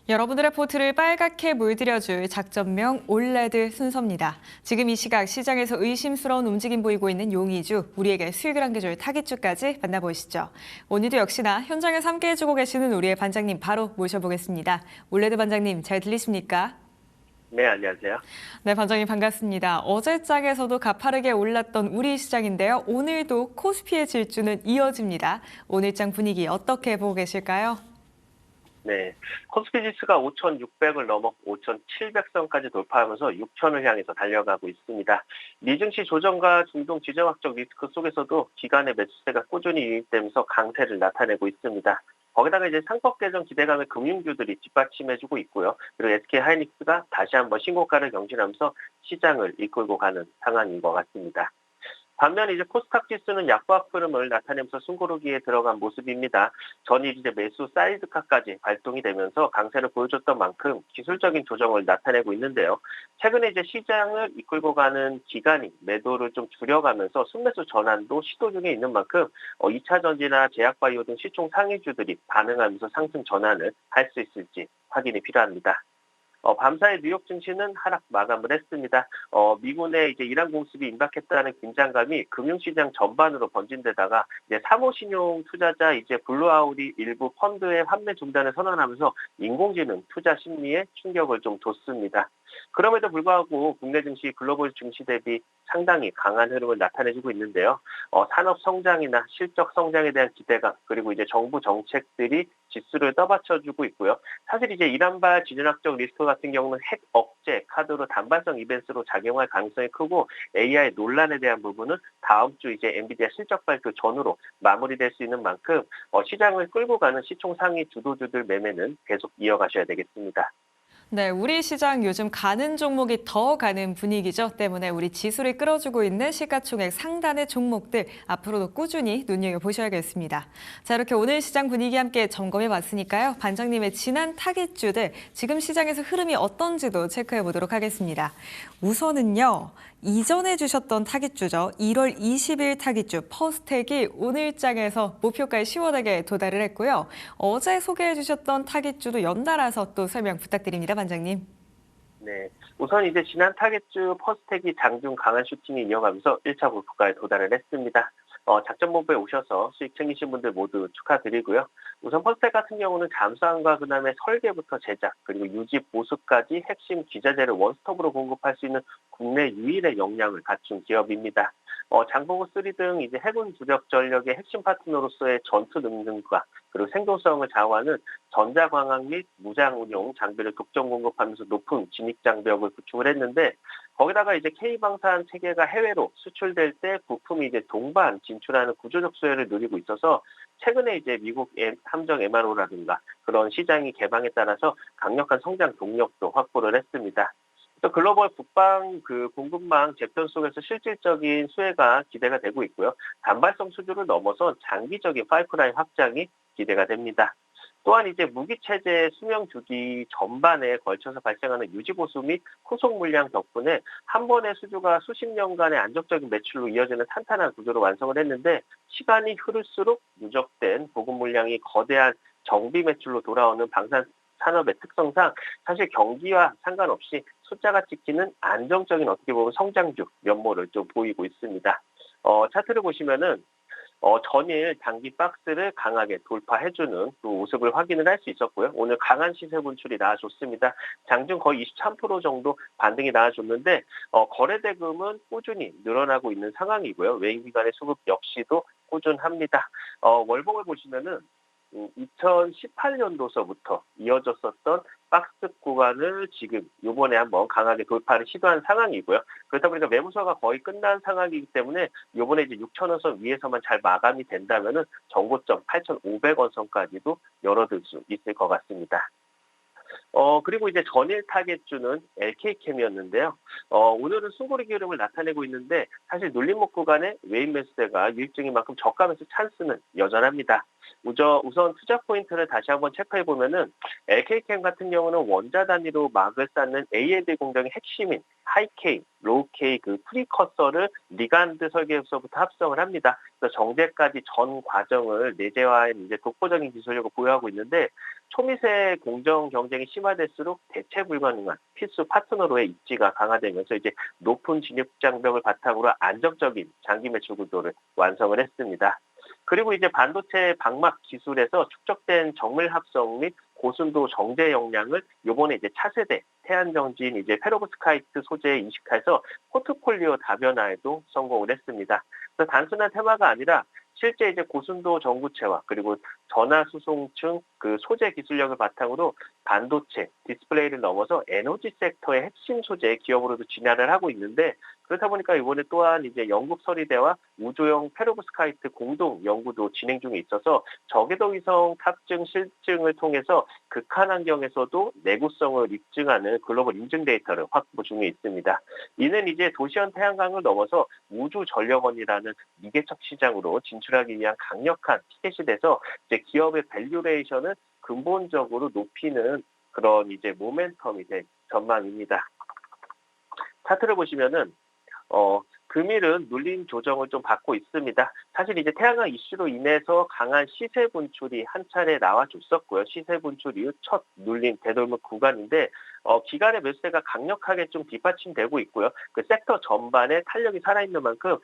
여러분들의 포트를 빨갛게 물들여줄 작전명 올레드 순서입니다. 지금 이 시각 시장에서 의심스러운 움직임 보이고 있는 용의주, 우리에게 수익을 안겨줄 타깃주까지 만나보시죠. 오늘도 역시나 현장에서 함께해주고 계시는 우리의 반장님 바로 모셔보겠습니다. 올레드 반장님 잘 들리십니까? 네, 안녕하세요. 네, 반장님 반갑습니다. 어제 장에서도 가파르게 올랐던 우리 시장인데요. 오늘도 코스피의 질주는 이어집니다. 오늘 장 분위기 어떻게 보고 계실까요? 네, 코스피 지수가 5,600을 넘어 5,700선까지 돌파하면서 6,000을 향해서 달려가고 있습니다. 미증시 조정과 중동 지정학적 리스크 속에서도 기관의 매수세가 꾸준히 유입되면서 강세를 나타내고 있습니다. 거기다가 이제 상법 개정 기대감의 금융주들이 뒷받침해주고 있고요. 그리고 SK 하이닉스가 다시 한번 신고가를 경신하면서 시장을 이끌고 가는 상황인 것 같습니다. 반면 이제 코스닥 지수는 약보합 흐름을 나타내면서 숨고르기에 들어간 모습입니다. 전일 이제 매수 사이드카까지 발동이 되면서 강세를 보여줬던 만큼 기술적인 조정을 나타내고 있는데요. 최근에 이제 시장을 이끌고 가는 기관이 매도를 좀 줄여가면서 순매수 전환도 시도 중에 있는 만큼 2차 전지나 제약바이오 등 시총 상위주들이 반응하면서 상승 전환을 할 수 있을지 확인이 필요합니다. 밤사이 뉴욕 증시는 하락 마감을 했습니다. 미군의 이제 이란 공습이 임박했다는 긴장감이 금융시장 전반으로 번진 데다가 이제 사모신용 투자자 이제 블루아울이 일부 펀드의 환매 중단을 선언하면서 인공지능 투자 심리에 충격을 좀 줬습니다. 그럼에도 불구하고 국내 증시, 글로벌 증시 대비 상당히 강한 흐름을 나타내주고 있는데요. 산업 성장이나 실적 성장에 대한 기대감, 그리고 이제 정부 정책들이 지수를 떠받쳐주고 있고요. 사실 이제 이란발 지정학적 리스크 같은 경우는 핵 억제 카드로 단발성 이벤트로 작용할 가능성이 크고 AI 논란에 대한 부분은 다음 주 이제 엔비디아 실적 발표 전후로 마무리될 수 있는 만큼 시장을 끌고 가는 시총 상위 주도주들 매매는 계속 이어가셔야 되겠습니다. 네, 우리 시장 요즘 가는 종목이 더 가는 분위기죠. 때문에 우리 지수를 끌어주고 있는 시가총액 상단의 종목들 앞으로도 꾸준히 눈여겨보셔야겠습니다. 자, 이렇게 오늘 시장 분위기 함께 점검해 봤으니까요. 반장님의 지난 타깃주들, 지금 시장에서 흐름이 어떤지도 체크해 보도록 하겠습니다. 우선은요. 이전에 주셨던 타깃주죠. 1월 20일 타깃주 퍼스텍이 오늘 장에서 목표가에 시원하게 도달을 했고요. 어제 소개해 주셨던 타깃주도 연달아서 또 설명 부탁드립니다, 반장님. 네. 우선 이제 지난 타겟주 퍼스텍이 장중 강한 슈팅이 이어가면서 1차 목표가에 도달을 했습니다. 작전본부에 오셔서 수익 챙기신 분들 모두 축하드리고요. 우선 퍼스텍 같은 경우는 잠수함과 그다음에 설계부터 제작, 그리고 유지 보수까지 핵심 기자재를 원스톱으로 공급할 수 있는 국내 유일의 역량을 갖춘 기업입니다. 장보고 3 등 이제 해군 주력 전력의 핵심 파트너로서의 전투 능력과 그리고 생존성을 좌우하는 전자광학 및 무장 운용 장비를 독점 공급하면서 높은 진입 장벽을 구축을 했는데 거기다가 이제 K방산 체계가 해외로 수출될 때 부품이 이제 동반 진출하는 구조적 수혜를 누리고 있어서 최근에 이제 미국 함정 MRO라든가 그런 시장이 개방에 따라서 강력한 성장 동력도 확보를 했습니다. 또 글로벌 국방 공급망 재편 속에서 실질적인 수혜가 기대가 되고 있고요. 단발성 수주를 넘어선 장기적인 파이프라인 확장이 기대가 됩니다. 또한 이제 무기 체제 수명 주기 전반에 걸쳐서 발생하는 유지 보수 및 후속 물량 덕분에 한 번의 수주가 수십 년간의 안정적인 매출로 이어지는 탄탄한 구조로 완성을 했는데 시간이 흐를수록 누적된 보급 물량이 거대한 정비 매출로 돌아오는 방산 산업의 특성상 사실 경기와 상관없이 숫자가 찍히는 안정적인 어떻게 보면 성장주 면모를 좀 보이고 있습니다. 차트를 보시면은 전일 단기 박스를 강하게 돌파해주는 그 모습을 확인을 할 수 있었고요. 오늘 강한 시세 분출이 나와줬습니다. 장중 거의 23% 정도 반등이 나와줬는데 거래 대금은 꾸준히 늘어나고 있는 상황이고요. 외인 기관의 수급 역시도 꾸준합니다. 월봉을 보시면은 2018년도서부터 이어졌었던 박스 구간을 지금 이번에 한번 강하게 돌파를 시도한 상황이고요. 그렇다 보니까 매무서가 거의 끝난 상황이기 때문에 이번에 이제 6,000원 선 위에서만 잘 마감이 된다면은 정고점 8,500원 선까지도 열어둘 수 있을 것 같습니다. 그리고 이제 전일 타겟주는 LK캠이었는데요. 오늘은 숨고르기 흐름을 나타내고 있는데 사실 눌림목 구간의 외인 매수세가 유입 중인 만큼 저가 매수 찬스는 여전합니다. 우선 투자 포인트를 다시 한번 체크해 보면은 LK캠 같은 경우는 원자 단위로 막을 쌓는 ALD 공정의 핵심인 하이K, 로우K 그 프리커서를 리간드 설계에서부터 합성을 합니다. 그래서 정제까지 전 과정을 내재화한 이제 독보적인 기술력을 보유하고 있는데 초미세 공정 경쟁이 심화될수록 대체 불가능한 필수 파트너로의 입지가 강화되면서 이제 높은 진입 장벽을 바탕으로 안정적인 장기 매출 구도를 완성을 했습니다. 그리고 이제 반도체 방막 기술에서 축적된 정밀 합성 및 고순도 정제 역량을 요번에 이제 차세대 태안정진 이제 페로브스카이트 소재에 이식해서 포트폴리오 다변화에도 성공을 했습니다. 그래서 단순한 테마가 아니라 실제 이제 고순도 전구체와 그리고 전화 수송층 그 소재 기술력을 바탕으로 반도체, 디스플레이를 넘어서 에너지 섹터의 핵심 소재 기업으로도 진화를 하고 있는데 그렇다 보니까 이번에 또한 이제 영국 서리대와 우주용 페로브스카이트 공동 연구도 진행 중에 있어서 저궤도 위성 탑승 실증을 통해서 극한 환경에서도 내구성을 입증하는 글로벌 인증 데이터를 확보 중에 있습니다. 이는 이제 도시형 태양광을 넘어서 우주 전력원이라는 미개척 시장으로 진출하기 위한 강력한 티켓이 돼서 이제 기업의 밸류레이션을 근본적으로 높이는 그런 이제 모멘텀이 될 전망입니다. 차트를 보시면은 금일은 눌림 조정을 좀 받고 있습니다. 사실 이제 태양광 이슈로 인해서 강한 시세 분출이 한 차례 나와줬었고요. 시세 분출 이후 첫 눌림 되돌목 구간인데 기간의 매수세가 강력하게 좀 뒷받침되고 있고요. 그 섹터 전반에 탄력이 살아있는 만큼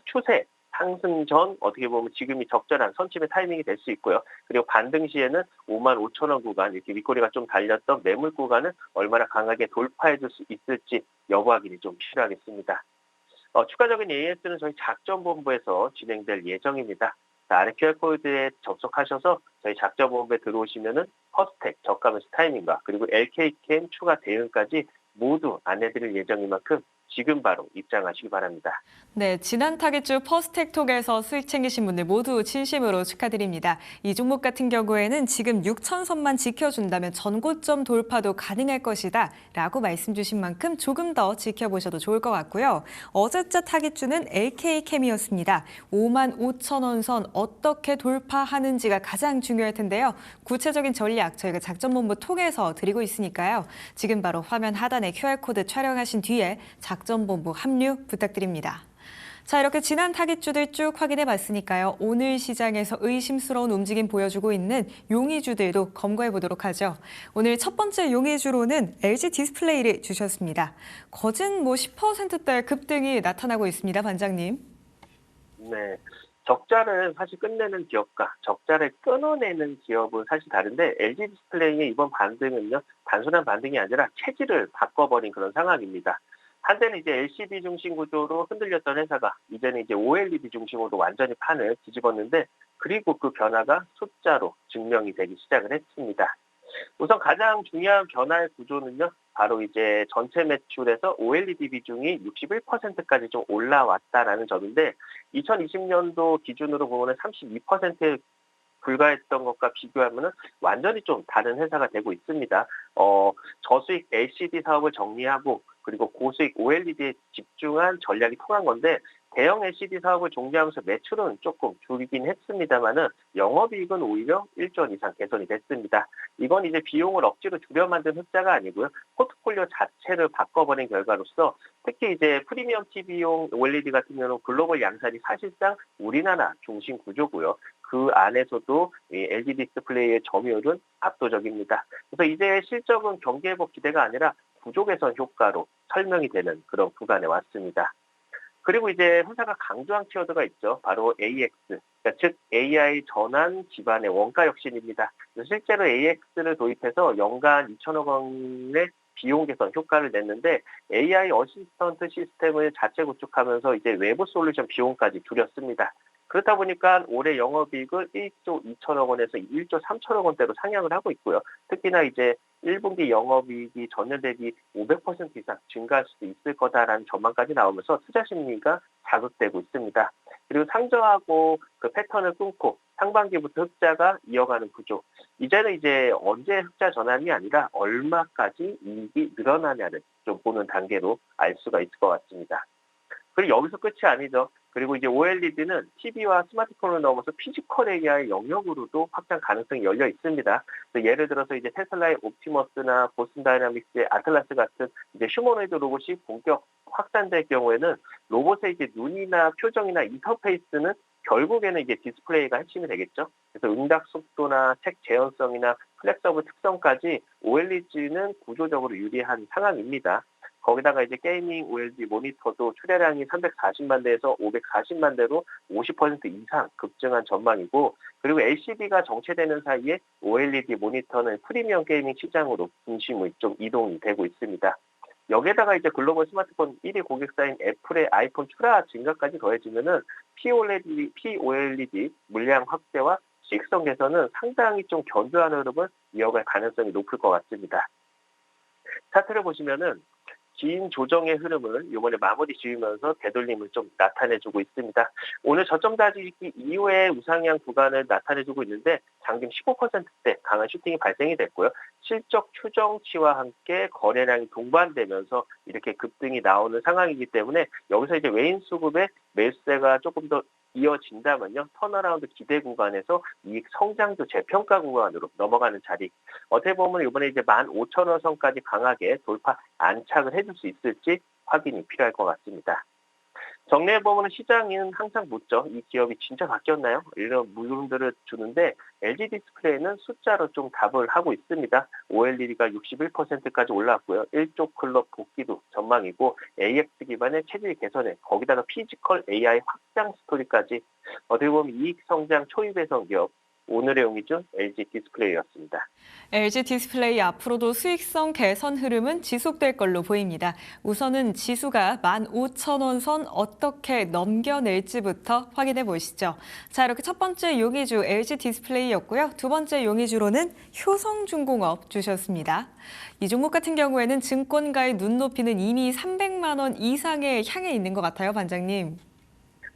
추세 상승 전 어떻게 보면 지금이 적절한 선침의 타이밍이 될 수 있고요. 그리고 반등 시에는 55,000원 구간 이렇게 윗꼬리가 좀 달렸던 매물 구간을 얼마나 강하게 돌파해 줄 수 있을지 여부 확인이 좀 필요하겠습니다. 추가적인 AS는 저희 작전본부에서 진행될 예정입니다. 아래 QR코드에 접속하셔서 저희 작전본부에 들어오시면은 퍼스텍 저가 매수 타이밍과 그리고 LK캠 추가 대응까지 모두 안내드릴 예정인 만큼 지금 바로 입장하시기 바랍니다. 네, 지난 타깃주 퍼스텍톡에서 수익 챙기신 분들 모두 진심으로 축하드립니다. 이 종목 같은 경우에는 지금 6,000선만 지켜준다면 전고점 돌파도 가능할 것이다 라고 말씀 주신 만큼 조금 더 지켜보셔도 좋을 것 같고요. 어제자 타깃주는 LK캠이었습니다. 55,000원 선 어떻게 돌파하는지가 가장 중요할 텐데요. 구체적인 전략 저희가 작전본부 톡에서 드리고 있으니까요. 지금 바로 화면 하단에 QR코드 촬영하신 뒤에 작전본부 합류 부탁드립니다. 자, 이렇게 지난 타깃주들 쭉 확인해 봤으니까요. 오늘 시장에서 의심스러운 움직임 보여주고 있는 용의주들도 검거해 보도록 하죠. 오늘 첫 번째 용의주로는 LG 디스플레이를 주셨습니다. 거진 10%대 급등이 나타나고 있습니다, 반장님. 네. 적자를 사실 끝내는 기업과 적자를 끊어내는 기업은 사실 다른데 LG 디스플레이의 이번 반등은요. 단순한 반등이 아니라 체질을 바꿔버린 그런 상황입니다. 한때는 이제 LCD 중심 구조로 흔들렸던 회사가 이제는 이제 OLED 중심으로 완전히 판을 뒤집었는데 그리고 그 변화가 숫자로 증명이 되기 시작을 했습니다. 우선 가장 중요한 변화의 구조는요. 바로 이제 전체 매출에서 OLED 비중이 61%까지 좀 올라왔다라는 점인데 2020년도 기준으로 보면 32%에 불과했던 것과 비교하면 완전히 좀 다른 회사가 되고 있습니다. 저수익 LCD 사업을 정리하고 그리고 고수익 OLED에 집중한 전략이 통한 건데 대형 LCD 사업을 종료하면서 매출은 조금 줄이긴 했습니다만은 영업이익은 오히려 1조 원 이상 개선이 됐습니다. 이건 이제 비용을 억지로 줄여 만든 흑자가 아니고요. 포트폴리오 자체를 바꿔버린 결과로서 특히 이제 프리미엄 TV용 OLED 같은 경우는 글로벌 양산이 사실상 우리나라 중심 구조고요. 그 안에서도 이 LG 디스플레이의 점유율은 압도적입니다. 그래서 이제 실적은 경기 회복 기대가 아니라 구조 개선 효과로 설명이 되는 그런 구간에 왔습니다. 그리고 이제 회사가 강조한 키워드가 있죠. 바로 AX, 그러니까 즉 AI 전환 기반의 원가 혁신입니다. 실제로 AX를 도입해서 연간 2천억 원의 비용 개선 효과를 냈는데 AI 어시스턴트 시스템을 자체 구축하면서 이제 외부 솔루션 비용까지 줄였습니다. 그렇다 보니까 올해 영업이익을 1조 2천억 원에서 1조 3천억 원대로 상향을 하고 있고요. 특히나 이제 1분기 영업이익이 전년 대비 500% 이상 증가할 수도 있을 거다라는 전망까지 나오면서 투자 심리가 자극되고 있습니다. 그리고 상저하고 그 패턴을 끊고 상반기부터 흑자가 이어가는 구조. 이제는 이제 언제 흑자 전환이 아니라 얼마까지 이익이 늘어나냐를 좀 보는 단계로 알 수가 있을 것 같습니다. 그리고 여기서 끝이 아니죠. 그리고 이제 OLED는 TV와 스마트폰을 넘어서 피지컬 AI 영역으로도 확장 가능성이 열려 있습니다. 예를 들어서 이제 테슬라의 옵티머스나 보스턴 다이나믹스의 아틀라스 같은 이제 휴머노이드 로봇이 본격 확산될 경우에는 로봇의 이제 눈이나 표정이나 인터페이스는 결국에는 이제 디스플레이가 핵심이 되겠죠. 그래서 응답 속도나 책 재현성이나 플렉서블 특성까지 OLED는 구조적으로 유리한 상황입니다. 거기다가 이제 게이밍 OLED 모니터도 출하량이 340만 대에서 540만 대로 50% 이상 급증한 전망이고, 그리고 LCD가 정체되는 사이에 OLED 모니터는 프리미엄 게이밍 시장으로 중심이 좀 이동이 되고 있습니다. 여기에다가 이제 글로벌 스마트폰 1위 고객사인 애플의 아이폰 출하 증가까지 더해지면은 POLED 물량 확대와 시익성 개선은 상당히 좀 견조한 흐름을 이어갈 가능성이 높을 것 같습니다. 차트를 보시면은 긴 조정의 흐름을 이번에 마무리 지으면서 되돌림을 좀 나타내주고 있습니다. 오늘 저점 다지기 이후에 우상향 구간을 나타내주고 있는데 장중 15%대 강한 슈팅이 발생이 됐고요. 실적 추정치와 함께 거래량이 동반되면서 이렇게 급등이 나오는 상황이기 때문에 여기서 이제 외인 수급의 매수세가 조금 더 이어진다면요, 턴어라운드 기대 구간에서 이익 성장도 재평가 구간으로 넘어가는 자리. 어떻게 보면 이번에 이제 15,000원 선까지 강하게 돌파 안착을 해줄 수 있을지 확인이 필요할 것 같습니다. 정리해보면 시장은 항상 묻죠. 이 기업이 진짜 바뀌었나요? 이런 물음들을 주는데 LG 디스플레이는 숫자로 좀 답을 하고 있습니다. OLED가 61%까지 올라왔고요. 1조 클럽 복귀도 전망이고 AX 기반의 체질 개선에 거기다가 피지컬 AI 확장 스토리까지 어떻게 보면 이익 성장 초입배선 기업. 오늘의 용의주 LG 디스플레이였습니다. LG 디스플레이 앞으로도 수익성 개선 흐름은 지속될 걸로 보입니다. 우선은 지수가 15,000원 선 어떻게 넘겨낼지부터 확인해 보시죠. 자, 이렇게 첫 번째 용의주 LG 디스플레이였고요. 두 번째 용의주로는 효성중공업 주셨습니다. 이 종목 같은 경우에는 증권가의 눈높이는 이미 300만 원 이상에 향해 있는 것 같아요, 반장님.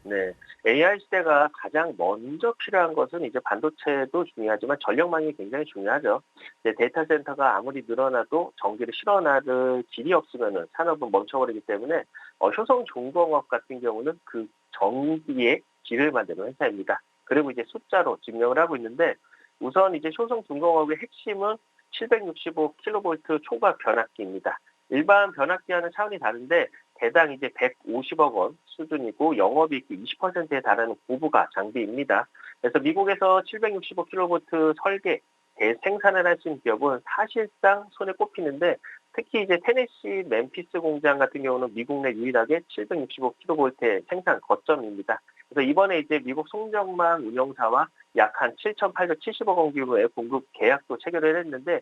네. AI 시대가 가장 먼저 필요한 것은 이제 반도체도 중요하지만 전력망이 굉장히 중요하죠. 이제 데이터 센터가 아무리 늘어나도 전기를 실어나를 길이 없으면은 산업은 멈춰버리기 때문에 효성중공업 같은 경우는 그 전기의 길을 만드는 회사입니다. 그리고 이제 숫자로 증명을 하고 있는데 우선 이제 효성중공업의 핵심은 765kV 초과 변압기입니다. 일반 변압기와는 차원이 다른데 대당 이제 150억 원 수준이고 영업이익 20%에 달하는 고부가 장비입니다. 그래서 미국에서 765kV 설계, 대생산을 할 수 있는 기업은 사실상 손에 꼽히는데 특히 이제 테네시 멤피스 공장 같은 경우는 미국 내 유일하게 765kV의 생산 거점입니다. 그래서 이번에 이제 미국 송정망 운영사와 약 한 7,870억 원 규모의 공급 계약도 체결을 했는데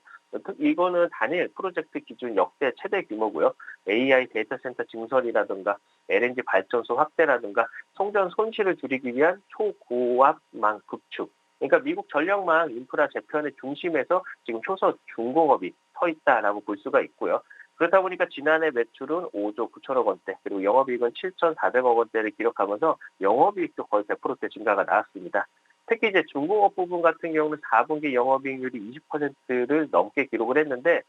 이거는 단일 프로젝트 기준 역대 최대 규모고요. AI 데이터 센터 증설이라든가 LNG 발전소 확대라든가 송전 손실을 줄이기 위한 초고압망 구축. 그러니까 미국 전력망 인프라 재편의 중심에서 지금 효성중공업이 서 있다라고 볼 수가 있고요. 그렇다 보니까 지난해 매출은 5조 9천억 원대, 그리고 영업이익은 7,400억 원대를 기록하면서 영업이익도 거의 100% 증가가 나왔습니다. 특히 이제 중공업 부분 같은 경우는 4분기 영업이익률이 20%를 넘게 기록을 했는데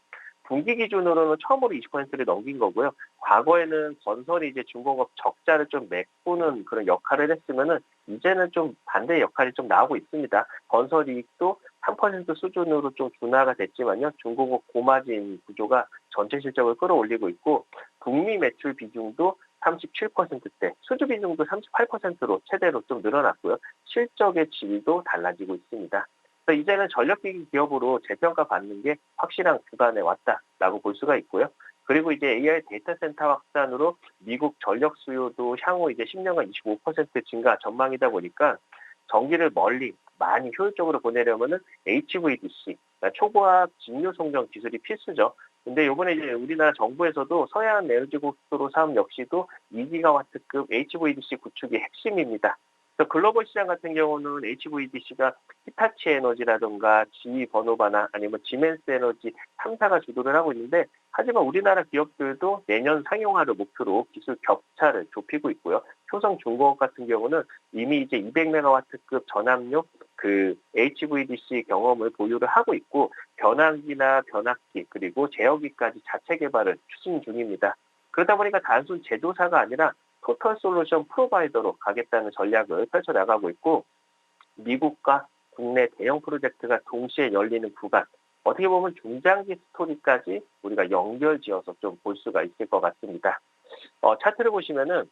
분기 기준으로는 처음으로 20%를 넘긴 거고요. 과거에는 건설이 이제 중공업 적자를 좀 메꾸는 그런 역할을 했으면은 이제는 좀 반대 역할이 좀 나오고 있습니다. 건설 이익도 3% 수준으로 좀 둔화가 됐지만요. 중공업 고마진 구조가 전체 실적을 끌어올리고 있고 북미 매출 비중도 37%대, 수주 비중도 38%로 최대로 좀 늘어났고요. 실적의 질도 달라지고 있습니다. 그래서 이제는 전력기기 기업으로 재평가 받는 게 확실한 구간에 왔다라고 볼 수가 있고요. 그리고 이제 AI 데이터 센터 확산으로 미국 전력 수요도 향후 이제 10년간 25% 증가 전망이다 보니까 전기를 멀리 많이 효율적으로 보내려면은 HVDC, 그러니까 초고압 직류 송전 기술이 필수죠. 근데 이번에 이제 우리나라 정부에서도 서해안 에너지 고속도로 사업 역시도 2기가와트급 HVDC 구축이 핵심입니다. 그래서 글로벌 시장 같은 경우는 HVDC가 히타치 에너지라든가 GE 버노바나 아니면 지멘스 에너지 3사가 주도를 하고 있는데 하지만 우리나라 기업들도 내년 상용화를 목표로 기술 격차를 좁히고 있고요. 효성중공업 같은 경우는 이미 이제 200메가와트급 전압용 그 HVDC 경험을 보유를 하고 있고 변압기나 변압기 그리고 제어기까지 자체 개발을 추진 중입니다. 그러다 보니까 단순 제조사가 아니라 토털 솔루션 프로바이더로 가겠다는 전략을 펼쳐나가고 있고, 미국과 국내 대형 프로젝트가 동시에 열리는 구간, 어떻게 보면 중장기 스토리까지 우리가 연결지어서 좀 볼 수가 있을 것 같습니다. 차트를 보시면은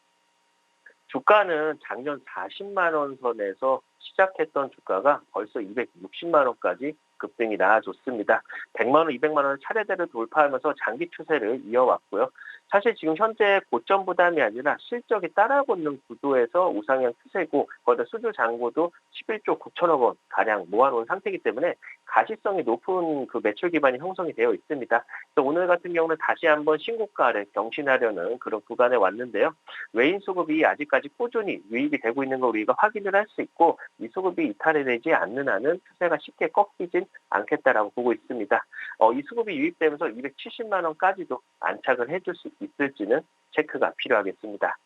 주가는 작년 40만 원 선에서 시작했던 주가가 벌써 260만 원까지 급등이 나아졌습니다. 100만 원, 200만 원을 차례대로 돌파하면서 장기 추세를 이어왔고요. 사실 지금 현재 고점 부담이 아니라 실적이 따라오고 있는 구도에서 우상향 추세고, 거기다 수주 잔고도 11조 9천억 원 가량 모아놓은 상태이기 때문에 가시성이 높은 그 매출 기반이 형성이 되어 있습니다. 그래서 오늘 같은 경우는 다시 한번 신고가를 경신하려는 그런 구간에 왔는데요. 외인 수급이 아직까지 꾸준히 유입이 되고 있는 걸 우리가 확인을 할 수 있고, 이 수급이 이탈이 되지 않는 한은 추세가 쉽게 꺾이진 않겠다라고 보고 있습니다. 이 수급이 유입되면서 270만 원까지도 안착을 해줄 수 있을지는 체크가 필요하겠습니다.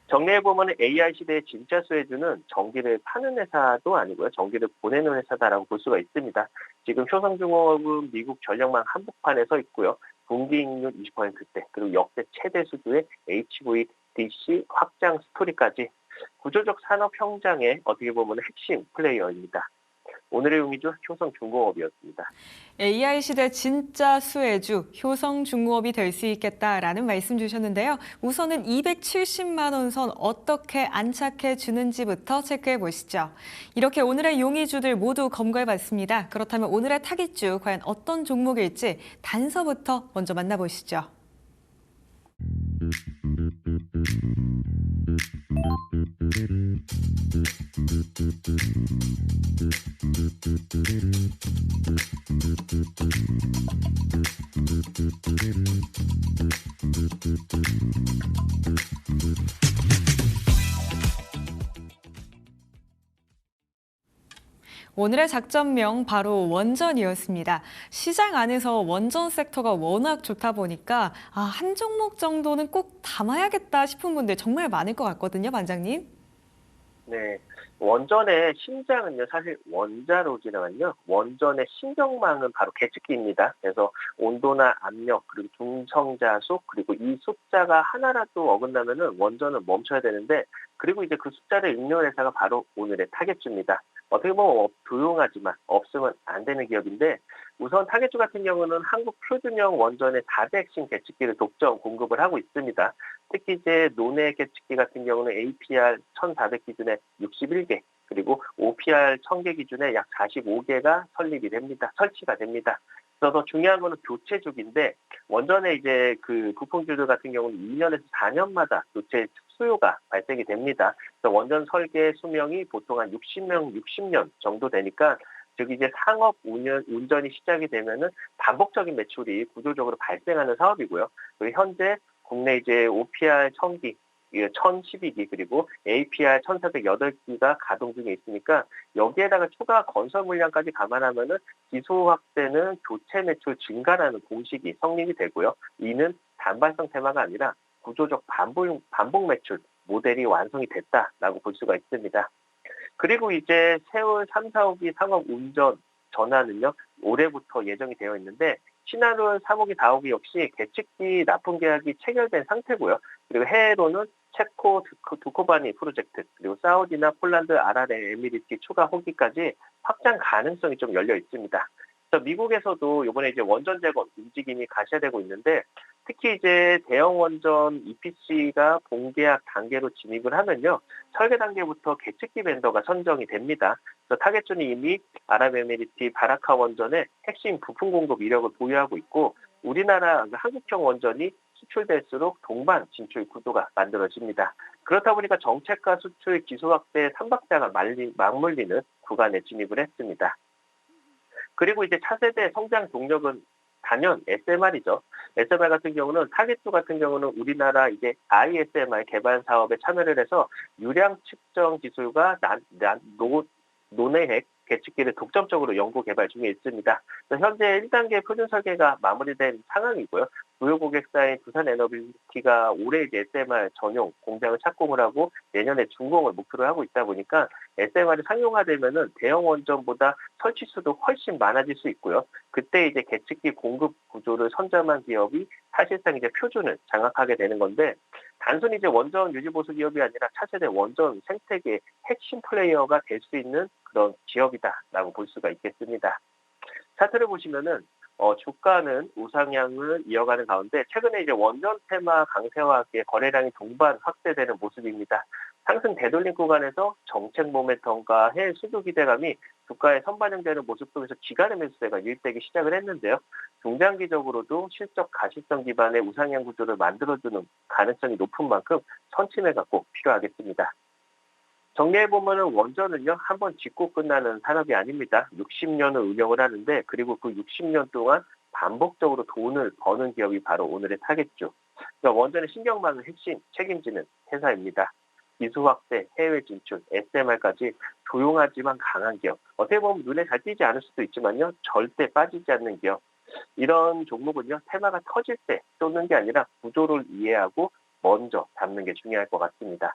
정리해보면 AI 시대의 진짜 수혜주는 전기를 파는 회사도 아니고요. 전기를 보내는 회사다라고 볼 수가 있습니다. 지금 효성중공업은 미국 전력망 한복판에 서 있고요. 분기익률 20%대, 그리고 역대 최대 수주의 HVDC 확장 스토리까지 구조적 산업 현장의 어떻게 보면 핵심 플레이어입니다. 오늘의 용의주 효성중공업이었습니다. AI 시대 진짜 수혜주 효성중공업이 될 수 있겠다라는 말씀 주셨는데요. 우선은 270만 원 선 어떻게 안착해 주는지부터 체크해 보시죠. 이렇게 오늘의 용의주들 모두 검거해봤습니다. 그렇다면 오늘의 타깃주 과연 어떤 종목일지 단서부터 먼저 만나보시죠. 오늘의 작전명 바로 원전이었습니다. 시장 안에서 원전 섹터가 워낙 좋다 보니까 한 종목 정도는 꼭 담아야겠다 싶은 분들 정말 많을 것 같거든요, 반장님. 네. 원전의 심장은요, 사실 원자로지만요, 원전의 신경망은 바로 계측기입니다. 그래서 온도나 압력, 그리고 중성자속, 그리고 이 숫자가 하나라도 어긋나면은 원전은 멈춰야 되는데, 그리고 이제 그 숫자를 읽는 회사가 바로 오늘의 타겟주입니다. 어떻게 보면 조용하지만 없으면 안 되는 기업인데, 우선 타겟주 같은 경우는 한국 표준형 원전의 4대 핵심 계측기를 독점 공급을 하고 있습니다. 특히 이제 논해 계측기 같은 경우는 APR 1,400 기준에 61개, 그리고 OPR 1,000개 기준에 약 45개가 설치가 됩니다. 그래서 더 중요한 거는 교체 주기인데, 원전의 이제 그 부품주들 같은 경우는 2년에서 4년마다 교체 수요가 발생이 됩니다. 그래서 원전 설계 수명이 보통 한 60년 정도 되니까, 즉 이제 상업 운전이 시작이 되면은 반복적인 매출이 구조적으로 발생하는 사업이고요. 그리고 현재 국내 이제 OPR 1,000기, 1,012기, 그리고 APR 1,408기가 가동 중에 있으니까, 여기에다가 추가 건설 물량까지 감안하면은 기소 확대는 교체 매출 증가라는 공식이 성립이 되고요. 이는 단발성 테마가 아니라 구조적 반복 매출 모델이 완성이 됐다라고 볼 수가 있습니다. 그리고 이제 세월 3, 4호기 상업 운전 전환은요, 올해부터 예정이 되어 있는데, 신한울 3호기, 4호기 역시 계측기 납품 계약이 체결된 상태고요. 그리고 해외로는 체코 두코바니 프로젝트, 그리고 사우디나 폴란드, 아랍에미리트 추가 호기까지 확장 가능성이 좀 열려 있습니다. 그래서 미국에서도 이번에 이제 원전 재건 움직임이 가시화되고 있는데, 특히 이제 대형 원전 EPC가 본계약 단계로 진입을 하면요, 설계 단계부터 계측기 벤더가 선정이 됩니다. 그래서 타겟주는 이미 아랍에미리트 바라카 원전의 핵심 부품 공급 이력을 보유하고 있고, 우리나라 한국형 원전이 수출될수록 동반 진출 구도가 만들어집니다. 그렇다 보니까 정책과 수출 기소 확대의 삼박자가 맞물리는 구간에 진입을 했습니다. 그리고 이제 차세대 성장 동력은 단연 SMR이죠. SMR 같은 경우는 타겟주 같은 경우는 우리나라 이제 ISMR 개발 사업에 참여를 해서 유량 측정 기술과 논해핵 계측기를 독점적으로 연구 개발 중에 있습니다. 현재 1단계 표준 설계가 마무리된 상황이고요. 주요 고객사인 두산에너빌리티가 올해 이제 SMR 전용 공장을 착공을 하고 내년에 준공을 목표로 하고 있다 보니까 SMR이 상용화되면은 대형 원전보다 설치 수도 훨씬 많아질 수 있고요. 그때 이제 계측기 공급 구조를 선점한 기업이 사실상 이제 표준을 장악하게 되는 건데 단순히 이제 원전 유지보수 기업이 아니라 차세대 원전 생태계의 핵심 플레이어가 될 수 있는 그런 기업이다라고 볼 수가 있겠습니다. 차트를 보시면은 주가는 우상향을 이어가는 가운데 최근에 이제 원전 테마 강세와 함께 거래량이 동반 확대되는 모습입니다. 상승 되돌림 구간에서 정책 모멘텀과 해외 수주 기대감이 주가에 선반영되는 모습 속에서 기간의 매수세가 유입되기 시작을 했는데요. 중장기적으로도 실적 가시성 기반의 우상향 구조를 만들어주는 가능성이 높은 만큼 선침해가 꼭 필요하겠습니다. 정리해보면 원전은요, 한번 짓고 끝나는 산업이 아닙니다. 60년을 운영을 하는데, 그리고 그 60년 동안 반복적으로 돈을 버는 기업이 바로 오늘의 타겟주. 그러니까 원전의 신경망을 핵심 책임지는 회사입니다. 기술 확대, 해외 진출, SMR까지 조용하지만 강한 기업. 어떻게 보면 눈에 잘 띄지 않을 수도 있지만요, 절대 빠지지 않는 기업. 이런 종목은요, 테마가 터질 때 쏟는 게 아니라 구조를 이해하고 먼저 잡는 게 중요할 것 같습니다.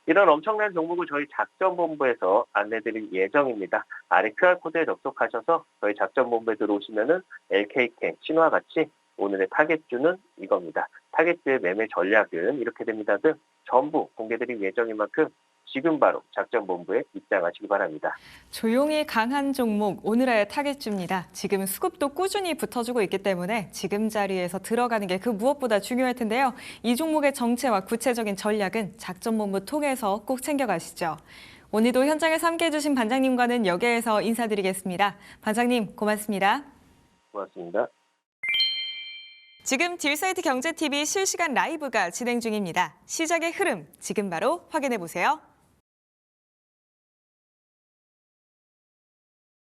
이런 엄청난 종목을 저희 작전본부에서 안내드릴 예정입니다. 아래 QR코드에 접속하셔서 저희 작전본부에 들어오시면은 LK캠, 신화 같이 오늘의 타겟주는 이겁니다. 타겟주의 매매 전략은 이렇게 됩니다 등 전부 공개드릴 예정인 만큼 지금 바로 작전본부에 입장하시기 바랍니다. 조용히 강한 종목 오늘의 타겟주입니다. 지금 수급도 꾸준히 붙어주고 있기 때문에 지금 자리에서 들어가는 게 그 무엇보다 중요할 텐데요. 이 종목의 정체와 구체적인 전략은 작전본부 통해서 꼭 챙겨가시죠. 오늘도 현장에서 함께해 주신 반장님과는 여기에서 인사드리겠습니다. 반장님 고맙습니다. 고맙습니다. 지금 딜사이트 경제TV 실시간 라이브가 진행 중입니다. 시작의 흐름 지금 바로 확인해 보세요.